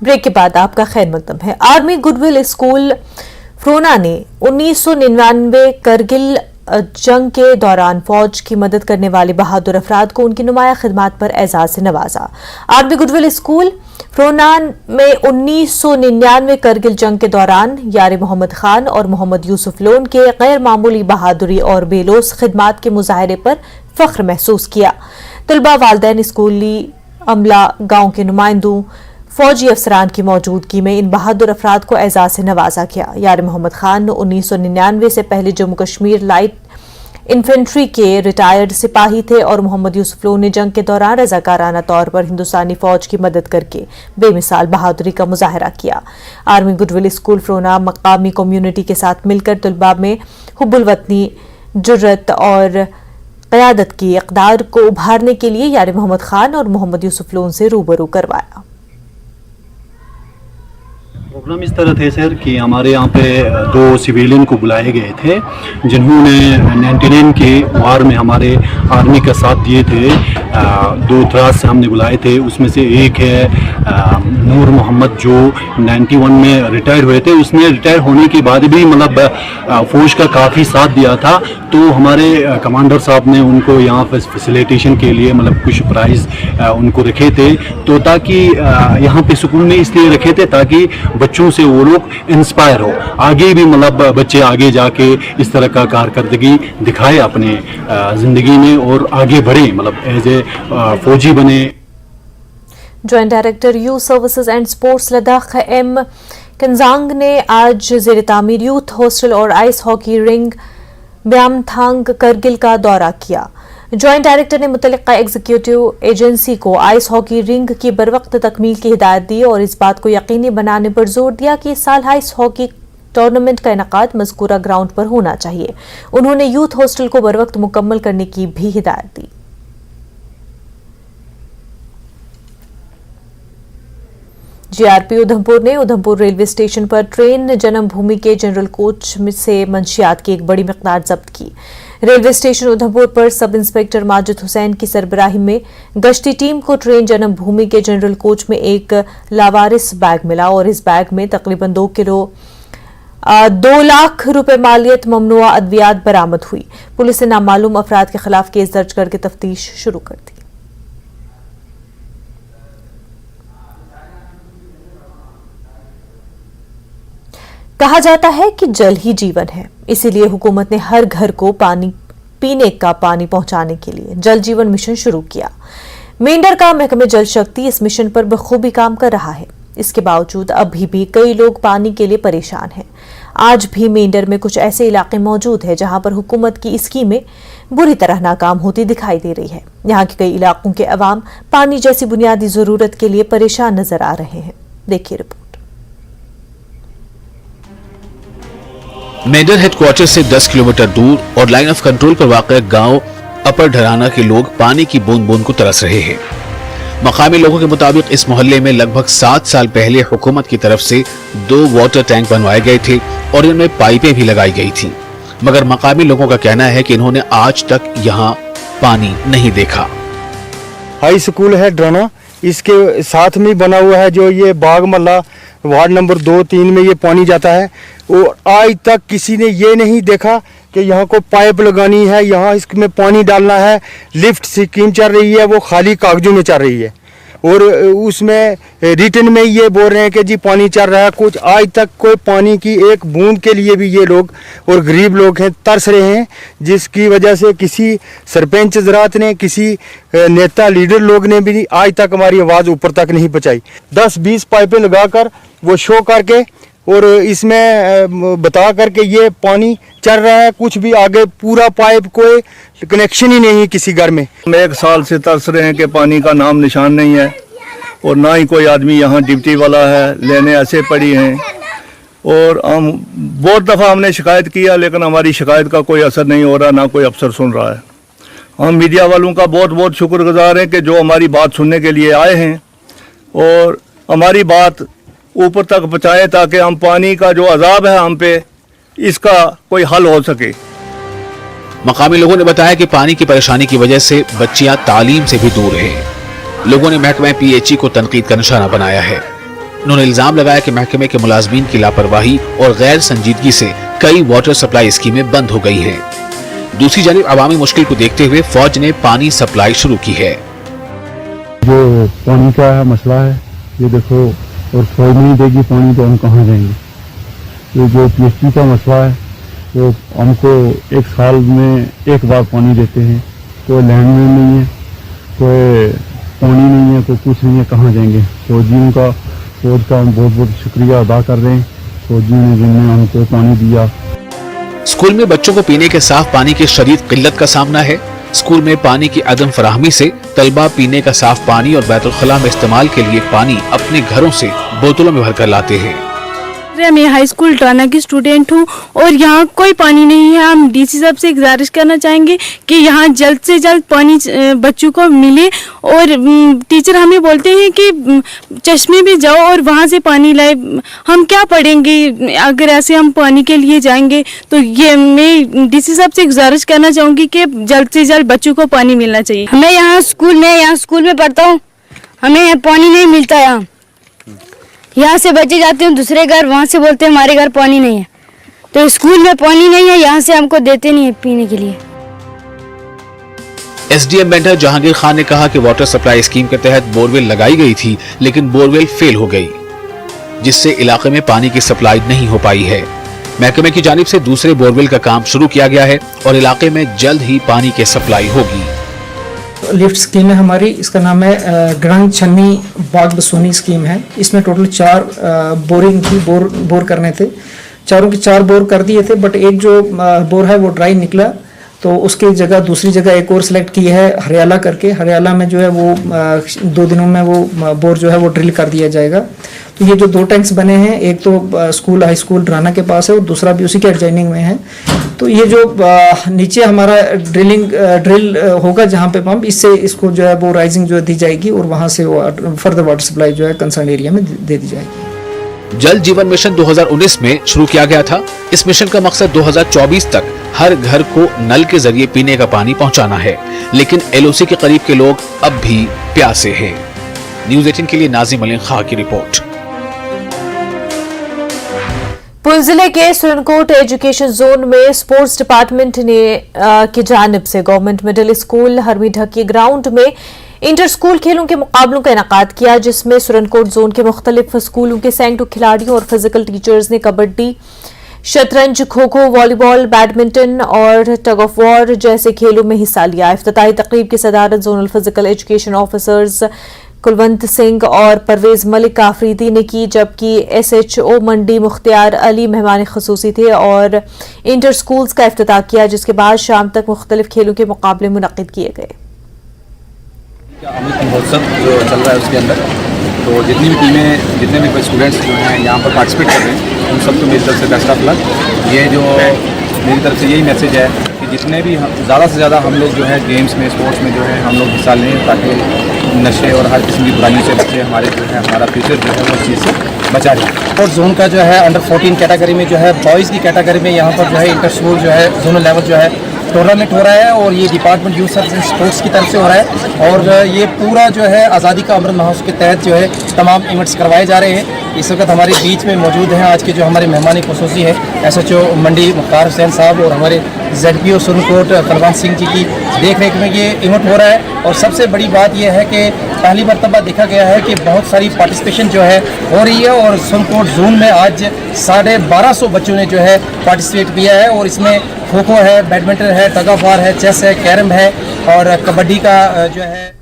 Break के बाद आपका खैर मकदम है। आर्मी गुडविल स्कूल फ्रोना ने 1999 करगिल जंग के दौरान फौज की मदद करने वाले बहादुर अफराद को उनकी नुमाया खिदमात पर एजाज से नवाजा। आर्मी गुडविल स्कूल फ्रोना में 1999 करगिल जंग के दौरान यार मोहम्मद खान और मोहम्मद यूसुफ लोन के गैर मामूली बहादुरी और बेलोस खिदमात के मुजाहरे पर फख्र महसूस किया। तलबा, वालिदैन, स्कूली अमला, गांव के नुमाइंदों, फौजी अफसरान की मौजूदगी में इन बहादुर अफराद को एजाज से नवाजा गया। यार मोहम्मद खान 1999 से पहले जम्मू कश्मीर लाइट इन्फेंट्री के रिटायर्ड सिपाही थे और मोहम्मद यूसुफ लोन ने जंग के दौरान रजाकाराना तौर पर हिंदुस्तानी फौज की मदद करके बेमिसाल बहादुरी का मुजाहरा किया। आर्मी गुडविल स्कूल फ्रोना मकामी कम्युनिटी के साथ मिलकर तलबा में हुब्बुल वतनी, जुर्रत और क़यादत की इक़दार को उभारने के लिए यार मोहम्मद खान और मोहम्मद यूसुफ लोन से रूबरू करवाया। प्रोग्राम इस तरह थे सर कि हमारे यहाँ पे 2 सिविलियन को बुलाए गए थे जिन्होंने 99 के वार में हमारे आर्मी का साथ दिए थे। 2 त्रास से हमने बुलाए थे, उसमें से एक है नूर मोहम्मद जो 91 में रिटायर हुए थे। उसने रिटायर होने के बाद भी मतलब फौज का काफ़ी साथ दिया था, तो हमारे कमांडर साहब ने उनको यहाँ फैसिलिटेशन के लिए मतलब कुछ प्राइज़ उनको रखे थे, तो ताकि यहाँ पे स्कूल में इसलिए रखे थे ताकि बच्चों से वो लोग इंस्पायर हो, आगे भी मतलब बच्चे आगे जाके इस तरह का कारकर्दगी दिखाए अपने ज़िंदगी में और आगे बढ़े, मतलब एज ए फौजी बने। Joint director youth services and sports Ladakh M Kunzang ने आज ज़ेर तामीर यूथ हॉस्टल और ice hockey rink Byamthang Kargil का दौरा किया। जॉइंट डायरेक्टर ने मुतल्लिका एग्जीक्यूटिव एजेंसी को आइस हॉकी रिंग की बरवक्त तकमील की हिदायत दी और इस बात को यकीनी बनाने पर जोर दिया कि इस साल आइस हॉकी टूर्नामेंट का इनेकाद मज़कूरा ग्राउंड पर होना चाहिए। उन्होंने यूथ हॉस्टल को बरवक्त मुकम्मल करने की भी हिदायत दी। जीआरपी उधमपुर ने उधमपुर रेलवे स्टेशन पर ट्रेन जन्मभूमि के जनरल कोच से मंशियात की एक बड़ी मिकदार जब्त की। रेलवे स्टेशन उधमपुर पर सब इंस्पेक्टर माजिद हुसैन की सरबराही में गश्ती टीम को ट्रेन जन्मभूमि के जनरल कोच में एक लावारिस बैग मिला और इस बैग में तकरीबन 2 किलो 2 लाख रुपए मालियत ममनुआ अद्वियात बरामद हुई। पुलिस ने नामालूम अफराद के खिलाफ केस दर्ज करके तफ्तीश शुरू कर दी। कहा जाता है कि जल ही जीवन है, इसीलिए हुकूमत ने हर घर को पीने का पानी पहुंचाने के लिए जल जीवन मिशन शुरू किया। मेंढर का महकमे जल शक्ति इस मिशन पर बखूबी काम कर रहा है। इसके बावजूद अभी भी कई लोग पानी के लिए परेशान हैं। आज भी मेंढर में कुछ ऐसे इलाके मौजूद हैं जहां पर हुकूमत की स्कीमें बुरी तरह नाकाम होती दिखाई दे रही है। यहाँ के कई इलाकों के अवाम पानी जैसी बुनियादी जरूरत के लिए परेशान नजर आ रहे हैं। देखिए रिपोर्ट। मेंढर हेडक्वार्टर से 10 किलोमीटर दूर और लाइन ऑफ कंट्रोल पर वाक़ गांव अपर ढराना के लोग पानी की बूंद बूंद को तरस रहे हैं। मकामी लोगों के मुताबिक इस मोहल्ले में लगभग 7 साल पहले हुकूमत की तरफ से 2 वाटर टैंक बनवाए गए थे और इनमें पाइपें भी लगाई गई थी, मगर मकामी लोगों का कहना है कि इन्होंने आज तक यहाँ पानी नहीं देखा। हाई स्कूल है ड्राना, इसके साथ में बना हुआ है जो ये बाग मल्ला वार्ड नंबर 2-3 में ये पानी जाता है और आज तक किसी ने ये नहीं देखा कि यहाँ को पाइप लगानी है, यहाँ इसमें पानी डालना है। लिफ्ट स्कीम चल रही है, वो खाली कागजों में चल रही है और उसमें रिटर्न में ये बोल रहे हैं कि जी पानी चल रहा है। कुछ आज तक कोई पानी की एक बूंद के लिए भी ये लोग और गरीब लोग हैं तरस रहे हैं, जिसकी वजह से किसी सरपंच ज़रात ने, किसी नेता लीडर लोग ने भी आज तक हमारी आवाज़ ऊपर तक नहीं पहुँचाई। 10-20 पाइपें लगाकर वो शो करके और इसमें बता करके ये पानी चल रहा है, कुछ भी आगे पूरा पाइप कोई कनेक्शन ही नहीं है किसी घर में। हम 1 साल से तरस रहे हैं कि पानी का नाम निशान नहीं है और ना ही कोई आदमी यहाँ ड्यूटी वाला है, लेने ऐसे पड़ी हैं और हम बहुत दफ़ा हमने शिकायत किया लेकिन हमारी शिकायत का कोई असर नहीं हो रहा, ना कोई अफसर सुन रहा है। हम मीडिया वालों का बहुत बहुत शुक्रगुजार हैं कि जो हमारी बात सुनने के लिए आए हैं और हमारी बात ऊपर तक पहुँचाएं ताकि हम पानी का जो अजाब है हम पे इसका कोई हल हो सके। मकामी लोगों ने बताया कि पानी की परेशानी की वजह से बच्चियां तालीम से भी दूर हैं। लोगों ने महकमा PHE को तनकीद का निशाना बनाया है। उन्होंने इल्जाम लगाया कि महकमे के मुलाजमीन की लापरवाही और गैर संजीदगी से कई वाटर सप्लाई स्कीमें बंद हो गई हैं। दूसरी जानिब अवामी मुश्किल को देखते हुए फौज ने पानी सप्लाई शुरू की है। जो पानी का मसला है ये देखो, और फौज नहीं देगी पानी तो हम कहाँ जाएंगे। ये जो पीएचडी का मसला है वो हमको एक साल में एक बार पानी देते हैं, कोई लैंडमैन नहीं है, कोई पानी नहीं है, कोई कुछ नहीं है, कहाँ जाएंगे। फौजियों का हम बहुत बहुत शुक्रिया अदा कर रहे हैं, फौजियों ने जिन्होंने हमको पानी दिया। स्कूल में बच्चों को पीने के साफ पानी की शदीद किल्लत का सामना है। स्कूल में पानी की अदम फराहमी से तलबा पीने का साफ पानी और बैतुल खला में इस्तेमाल के लिए पानी अपने घरों से बोतलों में भरकर लाते हैं। मैं हाई स्कूल ड्राना की स्टूडेंट हूँ और यहाँ कोई पानी नहीं है। हम डीसी साहब से गुजारिश करना चाहेंगे कि यहाँ जल्द से जल्द पानी बच्चों को मिले। और टीचर हमें बोलते हैं कि चश्मे पे जाओ और वहाँ से पानी लाए। हम क्या पढ़ेंगे अगर ऐसे हम पानी के लिए जाएंगे। तो ये मैं डीसी साहब से गुजारिश करना चाहूँगी कि जल्द से जल्द बच्चों को पानी मिलना चाहिए। हमें यहाँ स्कूल में पढ़ता हूँ, हमें पानी नहीं मिलता। यहाँ से बच्चे जाते हैं दूसरे घर, वहाँ से बोलते हैं हमारे घर पानी नहीं है। तो स्कूल में पानी नहीं है, यहाँ से हमको देते नहीं है पीने के लिए। एसडीएम मेंढर जहांगीर खान ने कहा कि वाटर सप्लाई स्कीम के तहत बोरवेल लगाई गई थी, लेकिन बोरवेल फेल हो गई, जिससे इलाके में पानी की सप्लाई नहीं हो पाई है। महकमे की जानिब से दूसरे बोरवेल का काम शुरू किया गया है और इलाके में जल्द ही पानी की सप्लाई होगी। लिफ्ट स्कीम है हमारी, इसका नाम है ग्रंग छन्नी बाग बसोनी स्कीम है। इसमें टोटल 4 बोरिंग थी, बोर करने थे। चारों के 4 बोर कर दिए थे, बट एक जो बोर है वो ड्राई निकला, तो उसकी जगह दूसरी जगह एक और सिलेक्ट की है हरियाला करके। हरियाला में जो है वो 2 दिनों में वो बोर जो है वो ड्रिल कर दिया जाएगा। तो ये जो 2 टैंक्स बने हैं, एक तो हाई स्कूल ड्राना के पास है और दूसरा भी उसी के एडजॉइनिंग में है। तो ये जो नीचे हमारा ड्रिल होगा जहाँ पे पंप, इससे इसको जो है वो राइजिंग जो दी जाएगी और वहाँ से फर्दर वाटर सप्लाई जो है कंसर्न एरिया में दे दी जाएगी। जल जीवन मिशन 2019 में शुरू किया गया था। इस मिशन का मकसद 2024 तक हर घर को नल के जरिए पीने का पानी पहुंचाना है, लेकिन एलओसी के करीब के लोग अब भी प्यासे हैं। न्यूज़ 18 के लिए नाजिम अली खां की रिपोर्ट। पुंछ जिले के सुरनकोट एजुकेशन जोन में स्पोर्ट्स डिपार्टमेंट ने की जानिब से गवर्नमेंट मिडिल स्कूल हरमीढकी ग्राउंड में इंटर स्कूल खेलों के मुकाबलों का इनेकाद किया, जिसमें सुरनकोट जोन के मुख्तलिफ स्कूलों के सैकड़ों खिलाड़ियों और फिजिकल टीचर्स ने कबड्डी, शतरंज, खो खो, वॉलीबॉल, बैडमिंटन और टग ऑफ वॉर जैसे खेलों में हिस्सा लिया। इफ्तिताही तकरीब की सदारत zonal physical education officers Kulwant Singh और परवेज मलिक आफरीदी ने की, जबकि SHO मंडी मुख्तियार अली मेहमान खसूसी थे और इंटर स्कूल्स का इफ्तिताह किया, जिसके बाद शाम तक मुख्तलिफ खेलों के मुकाबले मुनक्किद किए गए। अमृत महोत्सव जो चल रहा है उसके अंदर तो जितनी भी टीमें, जितने भी स्टूडेंट्स जो हैं यहाँ पर पार्टिसिपेट कर रहे हैं, उन सबको मेरी तरफ से बेस्ट ऑफ लक। ये जो मेरी तरफ से यही मैसेज है कि जितने भी ज़्यादा से ज़्यादा हम लोग जो है गेम्स में, स्पोर्ट्स में जो है हम लोग हिस्सा लें, ताकि नशे और हर किस्म की बुराइयों से बचे, हमारे जो है हमारा फ्यूचर जो है वो चीज़ से बचा रहे। और जोन का जो है अंडर 14 कैटेगरी में जो है बॉयज़ की कैटेगरी में यहाँ पर जो है इंटर स्कूल जो है जोनल लेवल जो है टूर्नामेंट हो रहा है और ये department youth service and sports की तरफ से हो रहा है। और ये पूरा जो है आज़ादी का अमृत महोत्सव के तहत जो है तमाम इवेंट्स करवाए जा रहे हैं। इस वक्त हमारे बीच में मौजूद हैं आज के जो हमारे मेहमान खुसूसी हैं SHO मंडी मुख्तार हुसैन साहब और हमारे ZPO सुरनकोट कुलवंत सिंह जी की देख रेख में ये इवेंट हो रहा है। और सबसे बड़ी बात यह है कि पहली मरतबा देखा गया है कि बहुत सारी पार्टिसिपेशन जो है हो रही है और सुरनकोट जोन में आज 1250 बच्चों ने जो है पार्टिसिपेट किया है। और इसमें खो खो है, बैडमिंटन है, टग ऑफ वार है, चेस है, कैरम है और कबड्डी का जो है